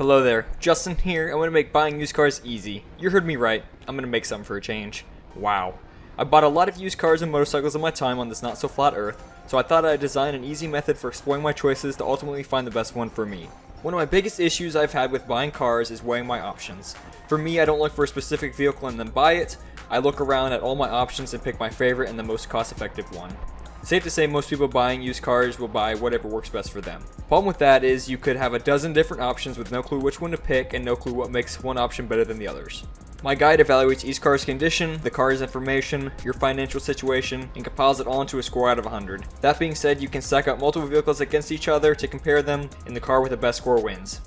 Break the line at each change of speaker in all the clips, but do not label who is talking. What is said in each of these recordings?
Hello there, Justin here. I want to make buying used cars easy. You heard me right, I'm going to make something for a change. Wow. I bought a lot of used cars and motorcycles in my time on this not so flat earth, so I thought I'd design an easy method for exploring my choices to ultimately find the best one for me. One of my biggest issues I've had with buying cars is weighing my options. For me, I don't look for a specific vehicle and then buy it. I look around at all my options and pick my favorite and the most cost-effective one. Safe to say most people buying used cars will buy whatever works best for them. Problem with that is you could have a dozen different options with no clue which one to pick and no clue what makes one option better than the others. My guide evaluates each car's condition, the car's information, your financial situation, and compiles it all into a score out of 100. That being said, you can stack up multiple vehicles against each other to compare them, and the car with the best score wins.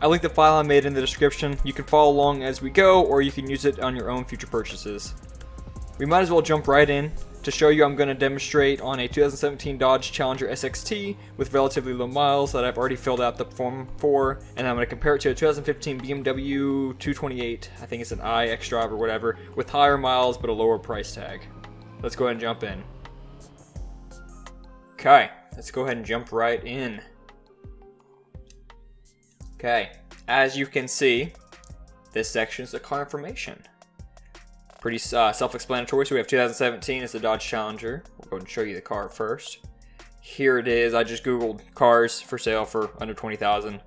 I link the file I made in the description. You can follow along as we go, or you can use it on your own future purchases. We might as well jump right in. To show you, I'm going to demonstrate on a 2017 Dodge Challenger SXT with relatively low miles that I've already filled out the form for, and I'm going to compare it to a 2015 BMW 228, I think it's an i xDrive or whatever, with higher miles but a lower price tag. Let's go ahead and jump in. Okay, let's go ahead and jump right in. Okay, as you can see, this section is the car information. Pretty self-explanatory. So we have 2017, it's the Dodge Challenger. We'll go ahead and show you the car first. Here it is. I just googled cars for sale for under $20,000,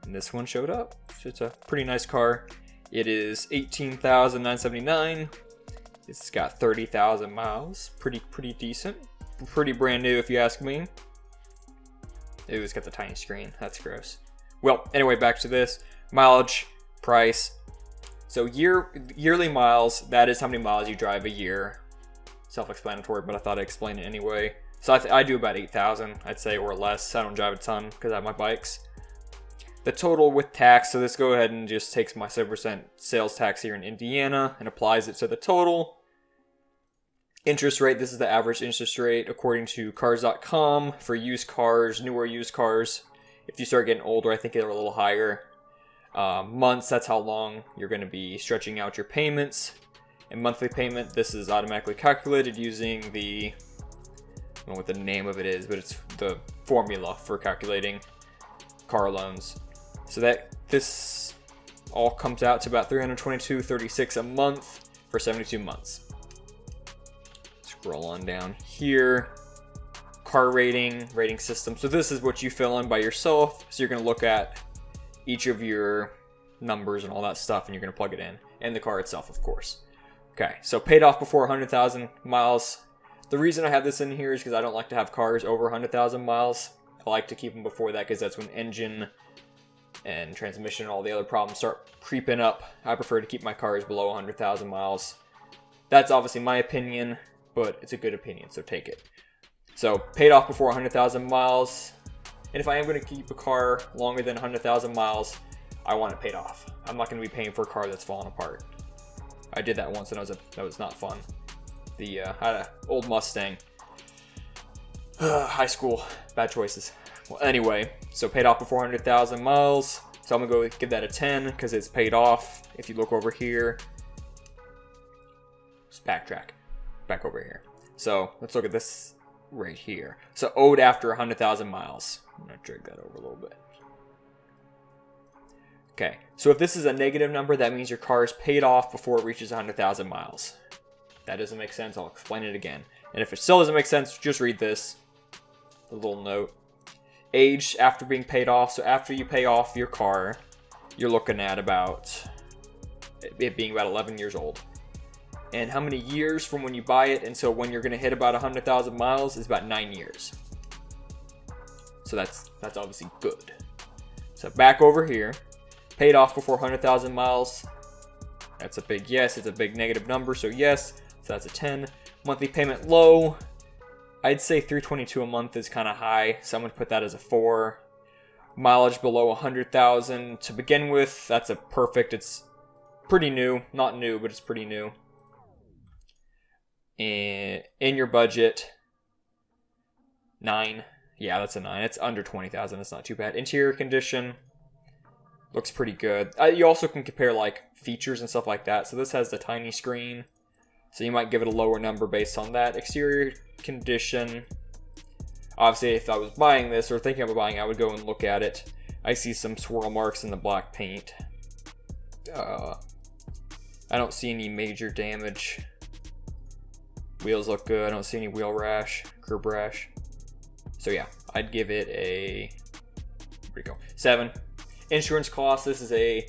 and this one showed up. It's a pretty nice car. It is $18,979. It's got 30,000 miles. Pretty decent. Pretty brand new if you ask me. Ooh, it's got the tiny screen. That's gross. Well, anyway, back to this. Mileage, price. So yearly miles, that is how many miles you drive a year. Self-explanatory, but I thought I'd explain it anyway. So I do about 8,000, I'd say, or less. I don't drive a ton because I have my bikes. The total with tax, so this go ahead and just takes my 7% sales tax here in Indiana and applies it to the total. Interest rate, this is the average interest rate according to cars.com for used cars, newer used cars. If you start getting older, I think they're a little higher. Months, that's how long you're going to be stretching out your payments. And monthly payment, this is automatically calculated using the, I don't know what the name of it is, but it's the formula for calculating car loans. So that this all comes out to about $322.36 a month for 72 months. Scroll on down here. Car rating system. So this is what you fill in by yourself. So you're going to look at each of your numbers and all that stuff, and you're going to plug it in, and the car itself, of course. Okay, so paid off before 100,000 miles. The reason I have this in here is because I don't like to have cars over 100,000 miles. I like to keep them before that because that's when engine and transmission and all the other problems start creeping up. I prefer to keep my cars below 100,000 miles. That's obviously my opinion, but it's a good opinion, so take it. So paid off before 100,000 miles. And if I am going to keep a car longer than 100,000 miles, I want it paid off. I'm not going to be paying for a car that's falling apart. I did that once, and that was not fun. I had an old Mustang. High school, bad choices. Well, anyway, so paid off before 100,000 miles. So I'm going to go give that a 10 because it's paid off. If you look over here, just backtrack, back over here. So let's look at this right here. So owed after 100,000 miles. I'm going to drag that over a little bit. Okay, so if this is a negative number, that means your car is paid off before it reaches 100,000 miles. If that doesn't make sense, I'll explain it again. And if it still doesn't make sense, just read this. A little note. Age after being paid off. So after you pay off your car, you're looking at about it being about 11 years old. And how many years from when you buy it until when you're going to hit about 100,000 miles is about 9 years. So that's obviously good. So back over here, paid off before 100,000 miles. That's a big yes. It's a big negative number, so yes. So that's a 10. Monthly payment low. I'd say $322 a month is kind of high. So I'm going to put that as a 4. Mileage below 100,000 to begin with. That's a perfect. It's pretty new. Not new, but it's pretty new. And in your budget, 9. Yeah, that's a 9. It's under 20,000. It's not too bad. Interior condition looks pretty good. You also can compare like features and stuff like that. So this has the tiny screen. So you might give it a lower number based on that. Exterior condition. Obviously, if I was buying this or thinking about buying, I would go and look at it. I see some swirl marks in the black paint. I don't see any major damage. Wheels look good. I don't see any wheel rash, curb rash. So yeah, I'd give it a, where'd it go? 7. Insurance cost, this is a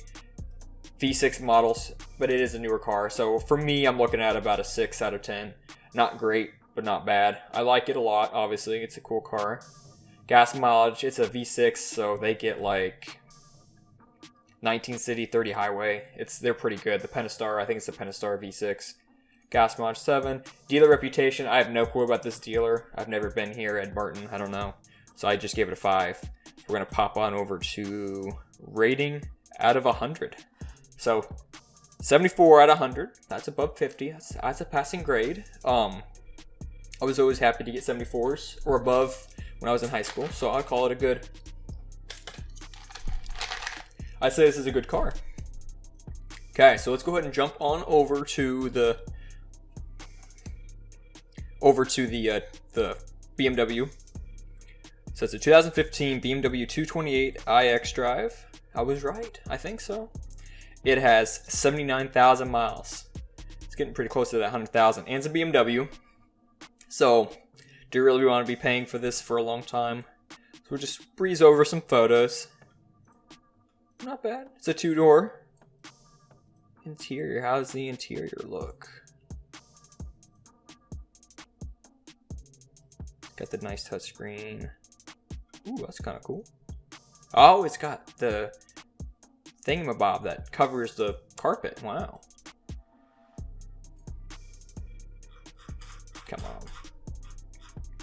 V6 model, but it is a newer car. So for me, I'm looking at about a 6 out of 10. Not great, but not bad. I like it a lot, obviously. It's a cool car. Gas mileage, it's a V6, so they get like 19 city, 30 highway. They're pretty good. The Pentastar, I think it's the Pentastar V6. Gas mileage 7. Dealer reputation, I have no clue about this dealer. I've never been here at Martin, I don't know. So I just gave it a 5. We're gonna pop on over to rating out of 100. So 74 out of 100. That's above 50. That's a passing grade. I was always happy to get 74s or above when I was in high school, so I'll call it a good. I'd say this is a good car. Okay, so let's go ahead and jump on over to the BMW. So it's a 2015 BMW 228 iX Drive. I was right, I think so. It has 79,000 miles. It's getting pretty close to that 100,000. And it's a BMW. So, do you really want to be paying for this for a long time? So we'll just breeze over some photos. Not bad. It's a 2-door. Interior. How's the interior look? Got the nice touchscreen. Ooh, that's kind of cool. Oh, it's got the thingamabob that covers the carpet. Wow. Come on.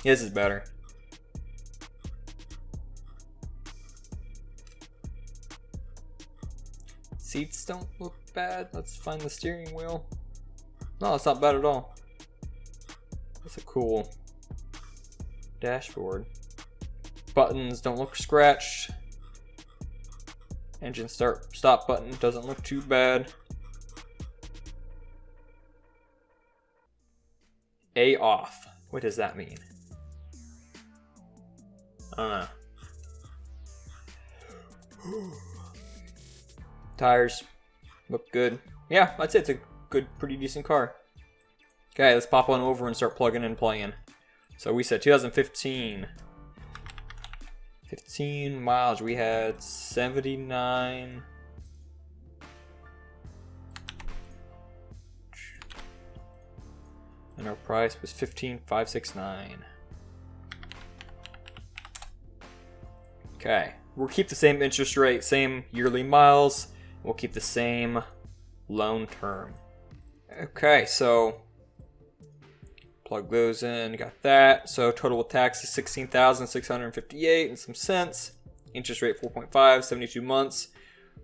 This is better. Seats don't look bad. Let's find the steering wheel. No, it's not bad at all. That's a cool dashboard. Buttons don't look scratched. Engine stop button doesn't look too bad. A off. What does that mean? I don't know. Tires look good. Yeah, I'd say it's a good, pretty decent car. Okay, let's pop on over and start plugging and playing. So we said 2015. 15 miles. We had 79. And our price was 15,569. Okay, we'll keep the same interest rate, same yearly miles. We'll keep the same loan term. Okay, so plug those in, got that. So total with tax is 16,658 and some cents. Interest rate 4.5, 72 months.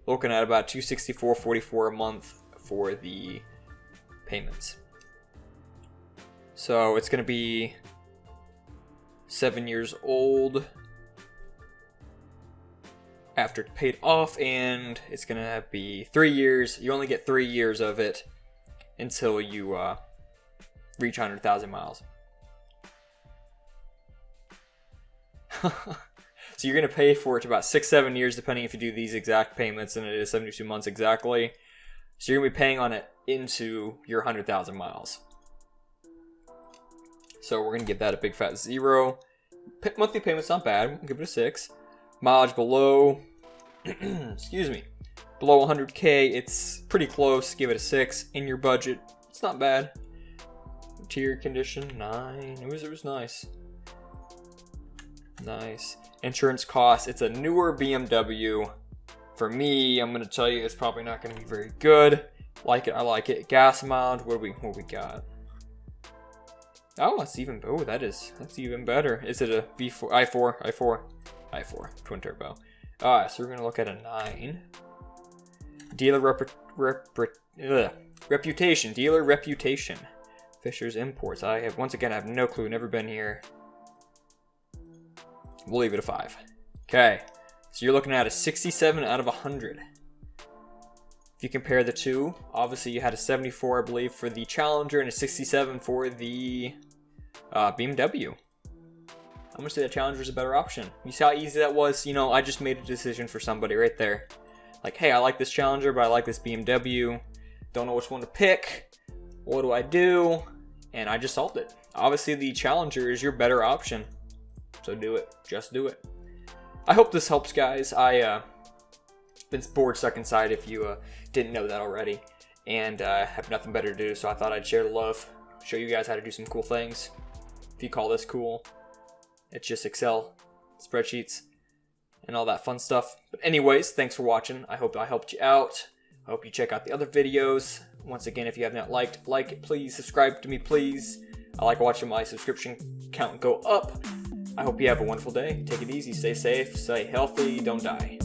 Looking at about 264.44 a month for the payments. So it's going to be 7 years old after it's paid off, and it's going to be 3 years. You only get 3 years of it until you reach 100,000 miles. So you're going to pay for it about 6-7 years, depending if you do these exact payments, and it is 72 months exactly. So you're going to be paying on it into your 100,000 miles. So we're going to give that a big fat 0. Monthly payment's not bad. We'll give it a 6. Mileage below, excuse me, below 100K, it's pretty close. Give it a 6. In your budget, it's not bad. Interior condition, 9. It was nice. Nice. Insurance costs, it's a newer BMW. For me, I'm going to tell you, it's probably not going to be very good. Like it, I like it. Gas mileage, what we got? Oh, that's even, oh, that's even better. Is it a V4, i4, twin turbo. Alright, so we're going to look at a 9. Dealer reputation, dealer reputation. Fisher's Imports. I have no clue, never been here. We'll leave it a 5. Okay, so you're looking at a 67 out of 100. If you compare the two, obviously you had a 74, I believe, for the Challenger and a 67 for the BMW. I'm gonna say the Challenger is a better option. You see how easy that was? You know, I just made a decision for somebody right there. Like, hey, I like this Challenger, but I like this BMW. Don't know which one to pick. What do I do? And I just solved it. Obviously, the Challenger is your better option. So do it. Just do it. I hope this helps, guys. I been bored stuck inside if you didn't know that already. And have nothing better to do, so I thought I'd share the love. Show you guys how to do some cool things. If you call this cool, it's just Excel, spreadsheets, and all that fun stuff. But anyways, thanks for watching. I hope I helped you out. I hope you check out the other videos. Once again, if you have not liked, like it, please. Subscribe to me, please. I like watching my subscription count go up. I hope you have a wonderful day. Take it easy, stay safe, stay healthy, don't die.